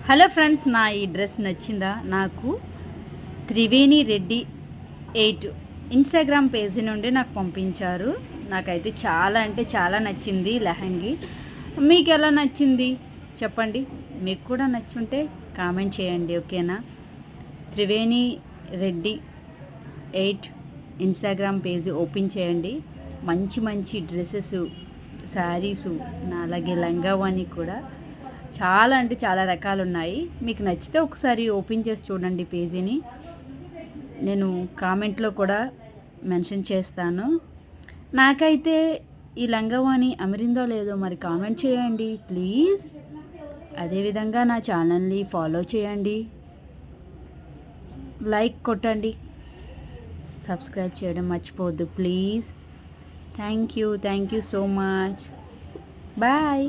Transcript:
Hello friends, నా ఈ dress నచ్చిందా? నాకు త్రివేణి రెడ్డి 8 ఇన్స్టాగ్రామ్ పేజీ నుండి నాకు పంపించారు. నాకైతే చాలా అంటే చాలా నచ్చింది లెహంగీ. మీకు ఎలా నచ్చింది చెప్పండి. మీకు కూడా నచ్చుంటే కామెంట్ చేయండి, ఓకేనా? Triveni Reddy 8 Instagram page open చేయండి. మంచి మంచి డ్రెస్సెస్, శారీసు, అలాగే లంగావాణి కూడా చాలా అంటే చాలా రకాలు ఉన్నాయి. మీకు నచ్చితే ఒకసారి ఓపెన్ చేసి చూడండి పేజీని. నేను కామెంట్లో కూడా మెన్షన్ చేస్తాను. నాకైతే ఈ లంగావాణి అమరిందో లేదో మరి కామెంట్ చేయండి ప్లీజ్. అదేవిధంగా నా ఛానల్ని ఫాలో చేయండి, లైక్ కొట్టండి, సబ్స్క్రైబ్ చేయడం మర్చిపోవద్దు please. Thank you so much. Bye.